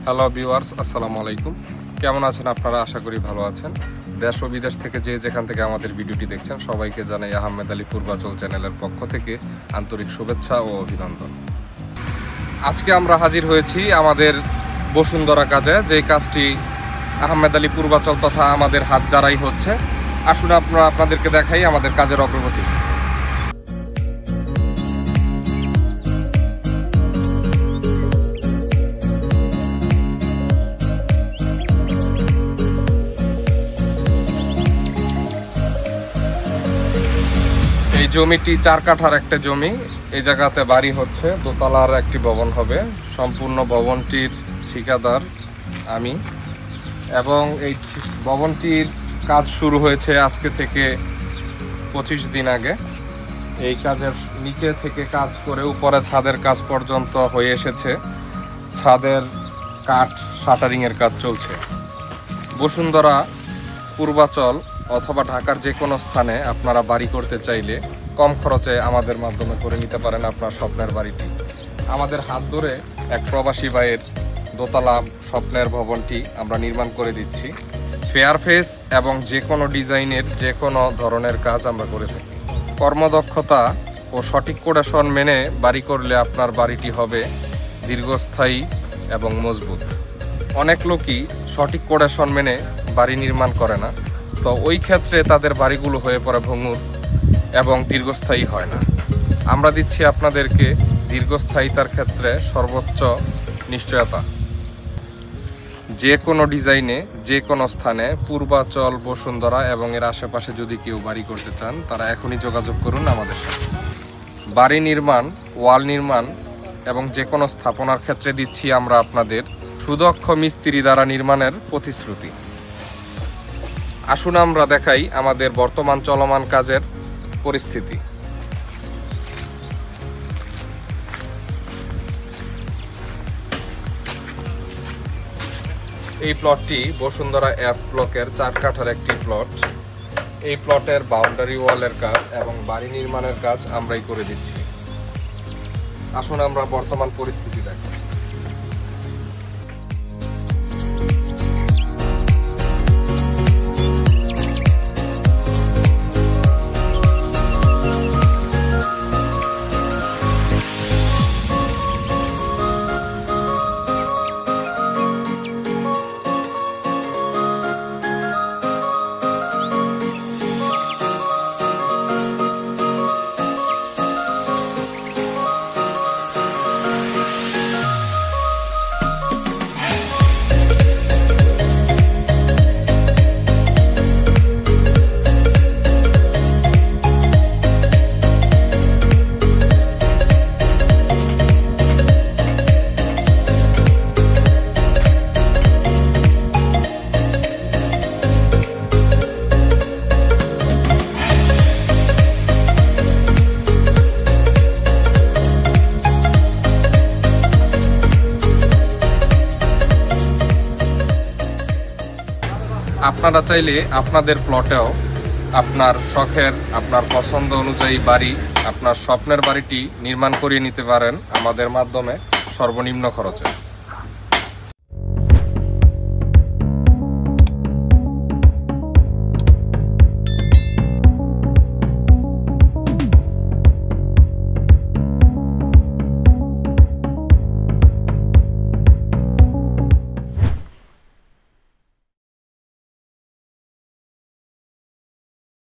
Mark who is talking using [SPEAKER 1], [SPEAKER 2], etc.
[SPEAKER 1] Hello viewers, আসসালামু আলাইকুম। কেমন আছেন আপনারা? আশা করি ভালো আছেন। দেশ ও বিদেশ থেকে যেখান থেকে আমাদের ভিডিওটি দেখছেন সবাইকে জানাই আহমেদ আলী পূর্বাচল চ্যানেলের পক্ষ থেকে আন্তরিক শুভেচ্ছা ও অভিনন্দন। আজকে আমরা হাজির হয়েছি আমাদের বসুন্ধরা কাজে, যেই কাজটি আহমেদ আলী পূর্বাচল তথা আমাদের হাত দ্বারাই হচ্ছে। আসুন আপনাদেরকে দেখাই আমাদের কাজের অগ্রগতি। এই জমিটি 4 কাঠার একটা জমি। এই জায়গাতে বাড়ি হচ্ছে, দোতলার একটি ভবন হবে। সম্পূর্ণ ভবনটির ঠিকাদার আমি, এবং এই ভবনটির কাজ শুরু হয়েছে আজকে থেকে 25 দিন আগে। এই কাজের নিচে থেকে কাজ করে উপরে ছাদের কাজ পর্যন্ত হয়ে এসেছে। ছাদের কাঠ শাটারিংয়ের কাজ চলছে। বসুন্ধরা, পূর্বাচল অথবা ঢাকার যে কোনো স্থানে আপনারা বাড়ি করতে চাইলে কম খরচে আমাদের মাধ্যমে করে নিতে পারেন আপনার স্বপ্নের বাড়িটি। আমাদের হাত ধরে এক প্রবাসী ভাইয়ের দোতলা স্বপ্নের ভবনটি আমরা নির্মাণ করে দিচ্ছি। ফেয়ার ফেস এবং যে কোনো ডিজাইনের যে কোনো ধরনের কাজ আমরা করে থাকি। কর্মদক্ষতা ও সঠিক কোটেশন মেনে বাড়ি করলে আপনার বাড়িটি হবে দীর্ঘস্থায়ী এবং মজবুত। অনেক লোকই সঠিক কোটেশন মেনে বাড়ি নির্মাণ করে না, তো ওই ক্ষেত্রে তাদের বাড়িগুলো হয়ে পড়ে ভঙ্গুর এবং দীর্ঘস্থায়ী হয় না। আমরা দিচ্ছি আপনাদেরকে দীর্ঘস্থায়িতার ক্ষেত্রে সর্বোচ্চ নিশ্চয়তা। যে কোনো ডিজাইনে যে কোনো স্থানে পূর্বাচল, বসুন্ধরা এবং এর আশেপাশে যদি কেউ বাড়ি করতে চান তারা এখনই যোগাযোগ করুন আমাদের সাথে। বাড়ি নির্মাণ, ওয়াল নির্মাণ এবং যে কোনো স্থাপনার ক্ষেত্রে দিচ্ছি আমরা আপনাদের সুদক্ষ মিস্ত্রি দ্বারা নির্মাণের প্রতিশ্রুতি। আসুন আমরা দেখাই আমাদের বর্তমান চলমান কাজের পরিস্থিতি। এই প্লটটি বসুন্ধরা এফ ব্লকের 4 কাঠার একটি প্লট। এই প্লটের বাউন্ডারি ওয়ালের কাজ এবং বাড়ি নির্মাণের কাজ আমরাই করে দিচ্ছি। আসুন আমরা বর্তমান পরিস্থিতি দেখি। আপনারা চাইলে আপনাদের প্লটেও আপনার শখের, আপনার পছন্দ অনুযায়ী বাড়ি, আপনার স্বপ্নের বাড়িটি নির্মাণ করিয়ে নিতে পারেন আমাদের মাধ্যমে সর্বনিম্ন খরচে।